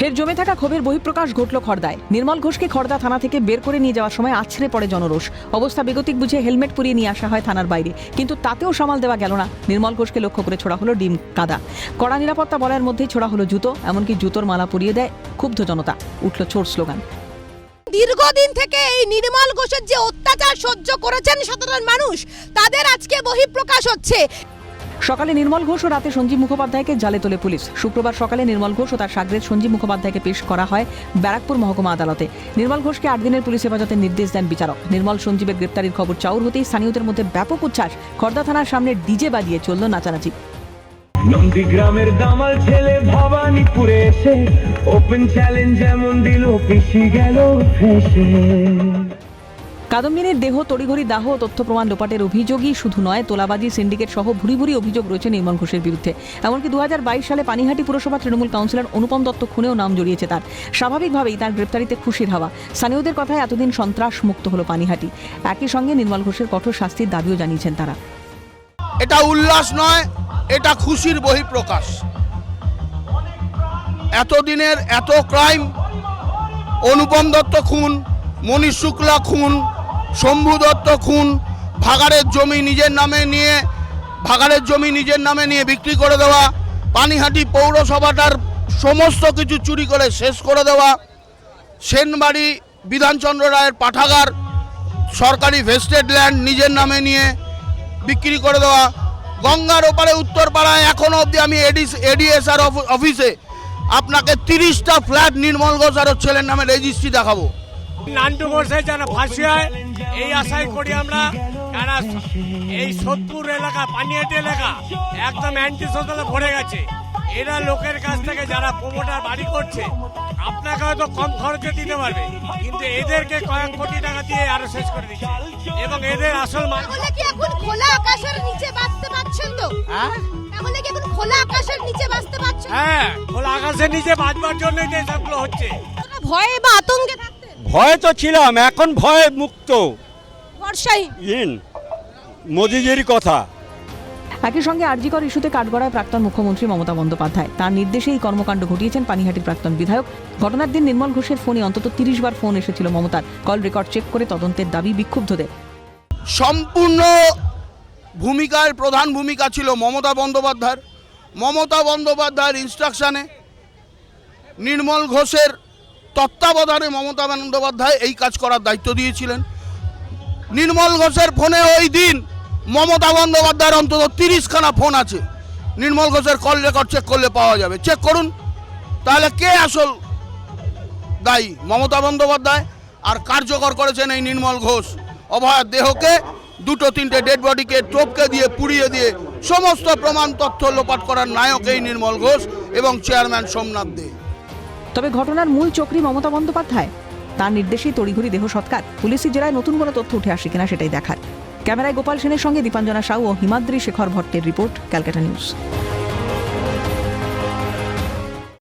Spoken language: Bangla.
ফের জমে থাকা ক্ষোভের বহিঃপ্রকাশ ঘটল খড়দায়। নির্মল ঘোষকে খড়দা থানা থেকে বের করে নিয়ে যাওয়ার সময় আছড়ে পড়ে জনরোষ। অবস্থা বেগতিক বুঝে হেলমেট পরিয়ে নিয়ে আসা হয় থানার বাইরে, কিন্তু তাতেও সামাল দেওয়া গেল না। নির্মল ঘোষকে লক্ষ্য করে ছোড়া হলো ডিম কাদা। কড়া নিরাপত্তা বলয়ের মধ্যেই ছোড়া হলো জুতো, এমনকি জুতোর মালা পরিয়ে দেয় ক্ষুব্ধ জনতা। উঠল চোর স্লোগান। দীর্ঘদিন থেকে এই নির্মল ঘোষের যে অত্যাচার সহ্য করেছেন সাধারণ মানুষ, তাদের আজকে বহিঃপ্রকাশ হচ্ছে। সকালে নির্মল ঘোষ ও রাতে সঞ্জীব মুখোপাধ্যায়কে জালে তোলে পুলিশ। শুক্রবার সকালে নির্মল ঘোষ ও তার সাগরেদ সঞ্জীব মুখোপাধ্যায়কে পেশ করা হয় ব্যারাকপুর মহকুমা আদালতে। নির্মল ঘোষকে 8 দিনের পুলিশ হেফাজতের নির্দেশ দেন বিচারক। নির্মল সঞ্জীবের গ্রেপ্তারির খবর চাউর হতেই স্থানীয়দের মধ্যে ব্যাপক উচ্ছ্বাস। খড়দা থানার সামনে ডিজে বাজিয়ে চলল নাচানাচি। নন্দীগ্রামের দামাল ছেলে ভবানীপুরে এসে ওপেন চ্যালেঞ্জ যেমন দিল পিছি গেল ফেসে। কাদম্বিনীর দেহ তড়িঘড়ি দাহ ও তথ্য প্রমাণ লোপাটের অভিযোগই শুধু নয়, তোলাবাজি, সিন্ডিকেট সহ ভুরি ভুরি অভিযোগ রয়েছে নির্মল ঘোষের বিরুদ্ধে। এমনকি 2022 সালে পানিহাটি পুরসভা তৃণমূল কাউন্সিলর অনুপম দত্ত খুনেও নাম জড়িয়েছে তার। স্বাভাবিকভাবেই তার গ্রেপ্তারিতে খুশির হাওয়া। স্থানীয়দের কথায় এতদিন সন্ত্রাস মুক্ত হলো পানিহাটি। একই সঙ্গে নির্মল ঘোষের কঠোর শাস্তির দাবিও জানিয়েছেন তারা। এটা উল্লাস নয়, এটা খুশির বহিঃপ্রকাশ। এতদিনের এত ক্রাইম, অনুপম দত্ত খুন, মনীষ শুক্লা খুন, শম্ভু দত্ত খুন, ভাগাড়ের জমি নিজের নামে নিয়ে বিক্রি করে দেওয়া, পানিহাটি পৌরসভাটার সমস্ত কিছু চুরি করে শেষ করে দেওয়া, সেনবাড়ি বিধানচন্দ্র রায়ের পাঠাগার সরকারি ভেস্টেড ল্যান্ড নিজের নামে নিয়ে বিক্রি করে দেওয়া, গঙ্গার ওপারে উত্তরপাড়ায় এখনো অবধি আমি এডিএসআর অফিসে আপনাকে 30টা ফ্ল্যাট নির্মল ঘোষ আর ছেলের নামে রেজিস্ট্রি দেখাবো। নান্টু ঘোষের যেন ফাঁসি হয় এই আশাই করি আমরা। এই সোদপুর এলাকা, পানিহাটি এলাকা একদম অ্যান্টি সোশ্যালে ভরে গেছে। এরা লোকের কাছ থেকে যারা প্রমোটার বাড়ি করছে, আপনাকে হয়তো কম খরচে দিতে পারবে, কিন্তু এদেরকে কয়েক কোটি টাকা দিয়ে আরো শেষ করে দিচ্ছে। এবং এদের আসল তাহলে কি এখন খোলা আকাশের নিচে বাঁচতে পারছেন তো? তাহলে কি এখন খোলা আকাশের নিচে বাঁচতে পারছেন? হ্যাঁ, খোলা আকাশের নিচে বাঁচবার জন্যই তো এসবগুলো হচ্ছে। ভয়ে বা আতঙ্কে থাকতেন? ভয়ে তো ছিলাম, এখন ভয়ে মুক্ত। ভরসাহীন মোদিজির কথা। একই সঙ্গে আরজিকর ইস্যুতে কাঠগড়ায় প্রাক্তন মুখ্যমন্ত্রী মমতা বন্দ্যোপাধ্যায়। তার নির্দেশে এই কর্মকাণ্ড ঘটিয়েছেন পানিহাটির প্রাক্তন বিধায়ক। ঘটনার দিন নির্মল ঘোষের ফোনে অন্তত 30 বার ফোন এসেছিল মমতার। কল রেকর্ড চেক করে তদন্তের দাবি বিক্ষুব্ধদের। সম্পূর্ণ প্রধান ভূমিকা ছিল মমতা বন্দ্যোপাধ্যায়ের ইনস্ট্রাকশনে, নির্মল ঘোষের তত্ত্বাবধানে মমতা বন্দ্যোপাধ্যায় এই কাজ করার দায়িত্ব দিয়েছিলেন। নির্মল ঘোষের ফোনে ওই দিন মমতা বন্দ্যোপাধ্যায়ের অন্তত 30খানা ফোন আছে। নির্মল ঘোষের কল রেকর্ড চেক করলে পাওয়া যাবে। চেক করুন, তাহলে কে আসল দায়ী? মমতা বন্দ্যোপাধ্যায়। আর কার্যকর করেছেন এই নির্মল ঘোষ। অভয়ার দেহকে 2-3টে ডেড বডিকে টপকে দিয়ে পুড়িয়ে দিয়ে সমস্ত প্রমাণ তথ্য লোপাট করার নায়ক এই নির্মল ঘোষ এবং চেয়ারম্যান সোমনাথ দে। তবে ঘটনার মূল চক্রী মমতা বন্দ্যোপাধ্যায়। তার নির্দেশেই তড়িঘড়ি দেহ সৎকার। পুলিশি জেরায় নতুন কোনো তথ্য উঠে আসে কিনা সেটাই দেখার। ক্যামেরায় গোপাল সেনের সঙ্গে দীপাঞ্জনা সাউ ও হিমাদ্রি শেখর ভট্টের রিপোর্ট, ক্যালকাটা নিউজ।